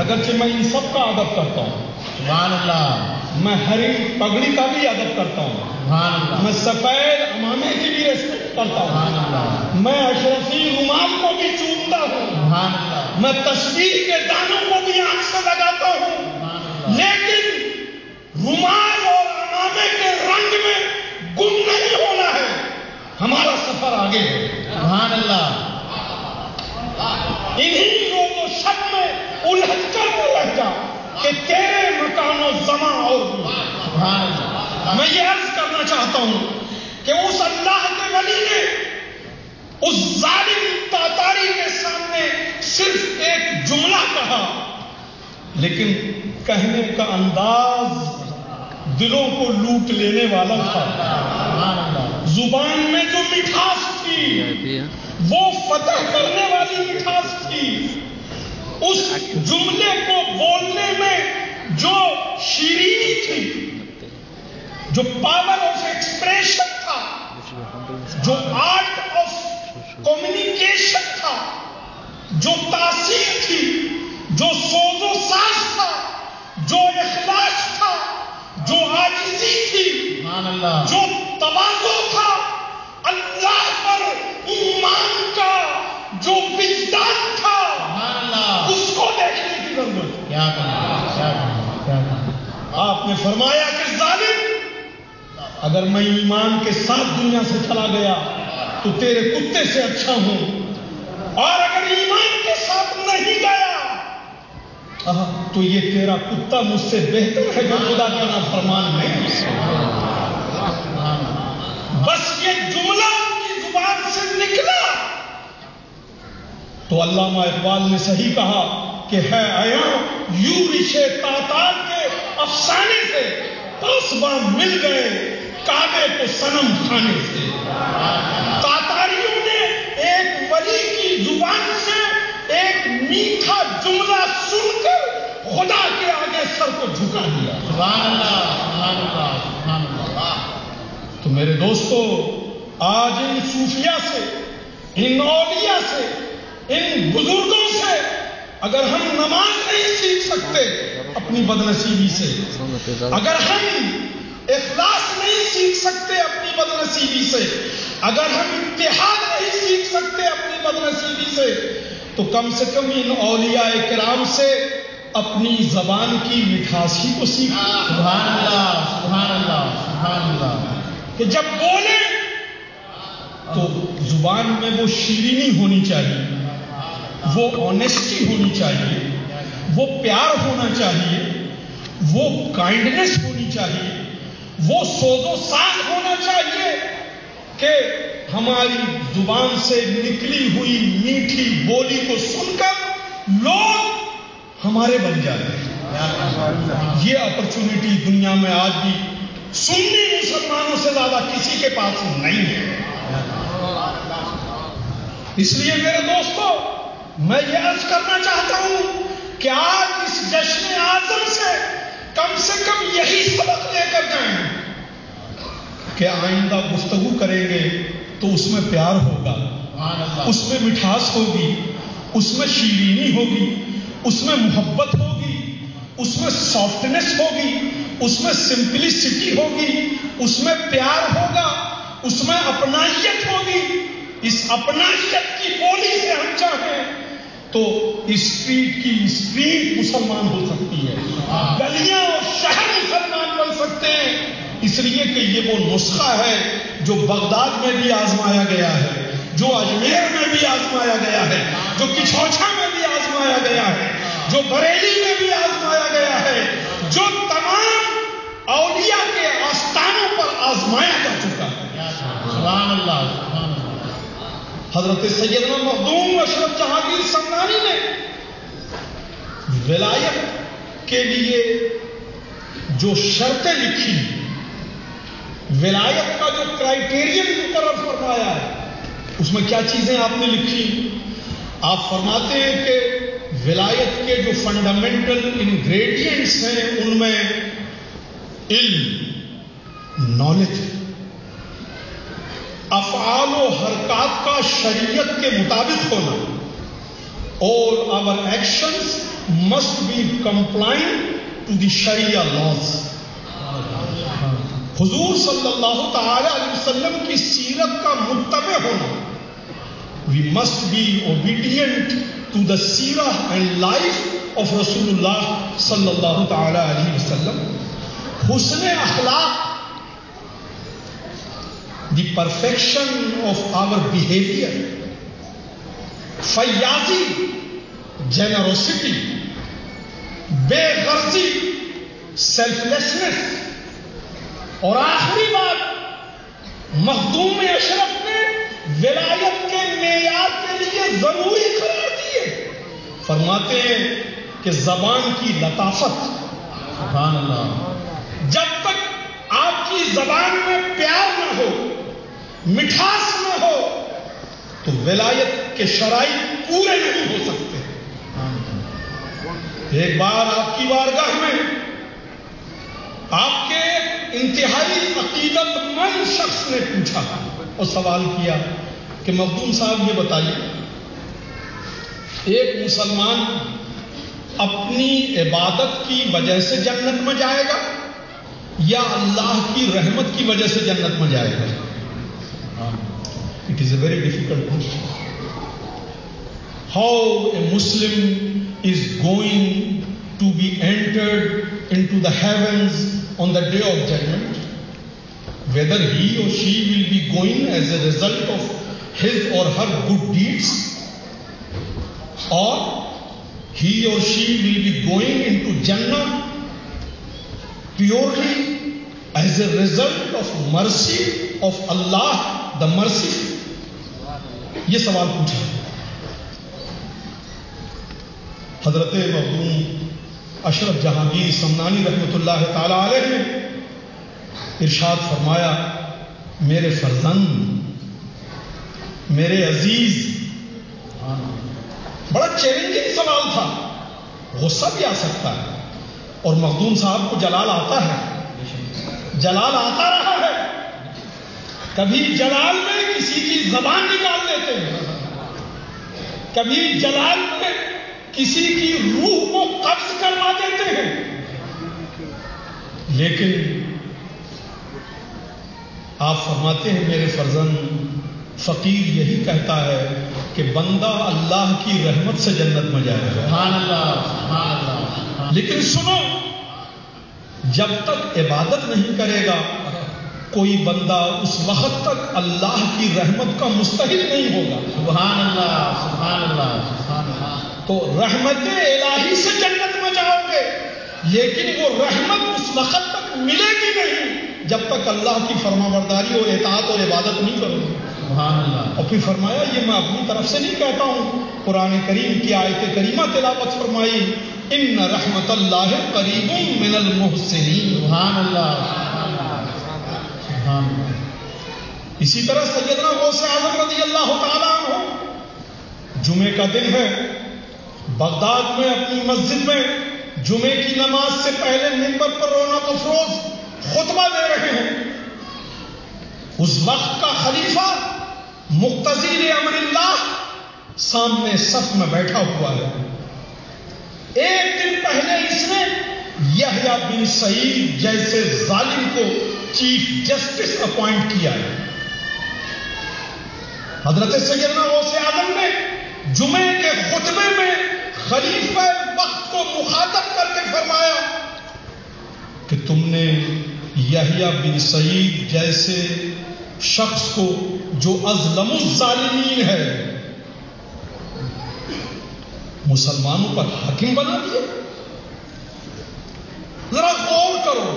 اگرچہ میں ان سب کا ادب کرتا ہوں، سبحان اللہ، میں ہری پگڑی کا بھی ادب کرتا ہوں، سبحان اللہ، میں سفید امامے کی بھی ریسپیکٹ کرتا ہوں، سبحان اللہ، میں اشرفی رومال کو بھی چومتا ہوں، سبحان اللہ، میں تصویر کے دانوں کو بھی آنکھ سے لگاتا ہوں، سبحان اللہ، لیکن رومال اور امامے کے رنگ میں گم نہیں ہونا ہے، ہمارا سفر آگے ہے۔ سبحان اللہ، انہی روز و شب میں الجھ کر وہ لہجہ کہ تیرے مکان و زمان اور سبحان اللہ، میں یہ عرض کرنا چاہتا ہوں کہ اس اللہ کے ولی نے اس ظالم تاتاری کے سامنے صرف ایک جملہ کہا، لیکن کہنے کا انداز دلوں کو لوٹ لینے والا تھا۔ سبحان اللہ، زبان میں جو مٹھاس تھی وہ فتح کرنے والی مٹھاس تھی، اس جملے کو بولنے میں جو شیرینی تھی، جو پاور آف ایکسپریشن تھا، جو آرٹ آف کمیونیکیشن تھا، جو تاثیر تھی، جو سوز و ساز تھا، جو اخلاص تھا، جو عاجزی تھی، سبحان اللہ، جو تواضع تھا، اللہ پر ایمان کا جو وجدان تھا، سبحان اللہ، اس کو دیکھنے کی ضرورت ہے۔ کیا کرنا، کیا کرنا، کیا کرنا، آپ نے فرمایا کہ ظالم، اگر میں ایمان کے ساتھ دنیا سے چلا گیا تو تیرے کتے سے اچھا ہوں، اور اگر ایمان کے ساتھ نہیں گیا تو یہ تیرا کتا مجھ سے بہتر ہے جو خدا کا نافرمان نہیں۔ بس یہ جملہ ان کی زبان سے نکلا تو علامہ اقبال نے صحیح کہا کہ ہے عیاں یوں رشے تاتار کے افسانے سے پاسباں مل گئے کعبے کو صنم کھانے سے۔ تاتاریوں نے ایک ولی کی زبان سے ایک میٹھا جملہ سن کر خدا کے آگے سر کو جھکا دیا۔ سبحان اللہ، سبحان اللہ، سبحان اللہ۔ تو میرے دوستو، آج ان صوفیہ سے، ان اولیاء سے، ان بزرگوں سے اگر ہم نماز نہیں سیکھ سکتے اپنی بدنصیبی سے، اگر ہم اخلاص نہیں سیکھ سکتے اپنی بدنصیبی سے، اگر ہم اتحاد نہیں سیکھ سکتے اپنی بدنصیبی سے، تو کم سے کم ان اولیاء کرام سے اپنی زبان کی مٹھاس ہی کو سیکھیں۔ سبحان اللہ، سبحان اللہ، سبحان اللہ، کہ جب بولے تو زبان میں وہ شیرینی ہونی چاہیے، وہ آنیسٹی ہونی چاہیے، وہ پیار ہونا چاہیے، وہ کائنڈنس ہونی چاہیے، وہ سوز و ساز ہونا چاہیے کہ ہماری زبان سے نکلی ہوئی میٹھی بولی کو سن کر لوگ ہمارے بن جائیں۔ یہ اپرچونٹی دنیا میں آج بھی سنی مسلمانوں سے زیادہ کسی کے پاس نہیں ہے۔ اس لیے میرے دوستو، میں یہ عرض کرنا چاہتا ہوں کہ آج اس جشن اعظم سے کم یہی سبق لے کر جائیں کہ آئندہ گفتگو کریں گے تو اس میں پیار ہوگا، اس میں مٹھاس ہوگی، اس میں شیرینی ہوگی، اس میں محبت ہوگی، اس میں سافٹنس ہوگی، اس میں سمپلسٹی ہوگی، اس میں پیار ہوگا، اس میں اپنائیت ہوگی۔ اس اپنائیت کی بولی سے ہم چاہیں تو اسٹریٹ کی اسٹریٹ مسلمان ہو سکتی ہے، گلیاں اور شہر مسلمان بن سکتے ہیں، اس لیے کہ یہ وہ نسخہ ہے جو بغداد میں بھی آزمایا گیا ہے، جو اجمیر میں بھی آزمایا گیا ہے، جو کچھوچا میں بھی آزمایا گیا ہے، جو بریلی میں بھی آزمایا گیا ہے، جو تمام اولیاء کے آستانوں پر آزمایا جا چکا ہے۔ سبحان اللہ، سبحان اللہ۔ حضرت سیدنا مخدوم اشرف جہانگیر سمنانی نے ولایت کے لیے جو شرطیں لکھی، ولایت کا جو کرائیٹیرین مقرر فرمایا ہے، اس میں کیا چیزیں آپ نے لکھی؟ آپ فرماتے ہیں کہ ولایت کے جو فنڈامنٹل انگریڈینٹس ہیں ان میں علم، نالج، افعال و حرکات کا شریعت کے مطابق ہونا، all our actions must be compliant to the Sharia laws. حضور صلی اللہ تعالی علیہ وسلم کی سیرت کا متبع ہونا. We must be obedient to the seerah and life of Rasulullah صلی اللہ تعالی علیہ وسلم. حسن اخلاق, the perfection of our behavior. فیاضی, generosity. بے غرضی, selflessness. اور آخری بات, مخدوم اشرف نے ولایت کے معیار کے لیے ضروری قرار دیے. فرماتے ہیں کہ زبان کی لطافت. سبحان اللہ. جب تک آپ کی زبان میں پیار نہ ہو, مٹھاس نہ ہو, تو ولایت کے شرائط پورے نہیں ہو سکتے. ایک بار آپ کی بارگاہ میں آپ کے انتہائی عقیدت مند شخص نے پوچھا اور سوال کیا کہ مخدوم صاحب یہ بتائیے, ایک مسلمان اپنی عبادت کی وجہ سے جنت میں جائے گا یا اللہ کی رحمت کی وجہ سے جنت میں جائے گا؟ It is a very difficult question. How a Muslim is going to be entered into the heavens on the day of judgment, whether he or she will be going as a result of his or her good deeds, or he or she will be going into Jannah purely as a result of mercy of Allah, the merciful. یہ سوال پوچھا. حضرت مخدوم اشرف جہانگیر سمنانی رحمۃ اللہ تعالی علیہ نے ارشاد فرمایا, میرے فرزند, میرے عزیز. بڑا چیلنجنگ سوال تھا, غصہ بھی آ سکتا ہے, اور مخدوم صاحب کو جلال آتا ہے, جلال آتا رہا ہے. کبھی جلال میں کسی کی زبان نکال دیتے ہیں, کبھی جلال میں کسی کی روح کو قبض کروا دیتے ہیں. لیکن آپ فرماتے ہیں میرے فرزند, فقیر یہی کہتا ہے کہ بندہ اللہ کی رحمت سے جنت میں جائے گا. سبحان اللہ, سبحان اللہ. لیکن سنو, جب تک عبادت نہیں کرے گا کوئی بندہ اس وقت تک اللہ کی رحمت کا مستحق نہیں ہوگا. سبحان اللہ, سبحان اللہ, سبحان اللہ. تو رحمت الہی سے جنت میں جاؤ گے, لیکن وہ رحمت اس وقت تک ملے گی نہیں جب تک اللہ کی فرما برداری اور اطاعت اور عبادت نہیں کرو گے. سبحان اللہ. اور پھر فرمایا, یہ میں اپنی طرف سے نہیں کہتا ہوں, قرآن کریم کی آیت کریمہ تلاوت فرمائی, ان رحمت اللہ قریب من المحسنین. سبحان اللہ. اسی طرح سیدنا غوث اعظم رضی اللہ تعالیٰ عنہ, جمعے کا دن ہے, بغداد میں اپنی مسجد میں جمعے کی نماز سے پہلے منبر پر رونق افروز خطبہ دے رہے ہیں. اس وقت کا خلیفہ مقتدی امر اللہ سامنے صف میں بیٹھا ہوا ہے. ایک دن پہلے اس نے یحییٰ بن سعید جیسے ظالم کو چیف جسٹس اپوائنٹ کیا ہے. حضرت سیدنا غوث اعظم نے جمعے کے خطبے میں خلیفہ وقت کو مخاطب کر کے فرمایا کہ تم نے یحییٰ بن سعید جیسے شخص کو جو اظلم الظالمین ہے مسلمانوں پر حاکم بنا دیا. ذرا غور کرو.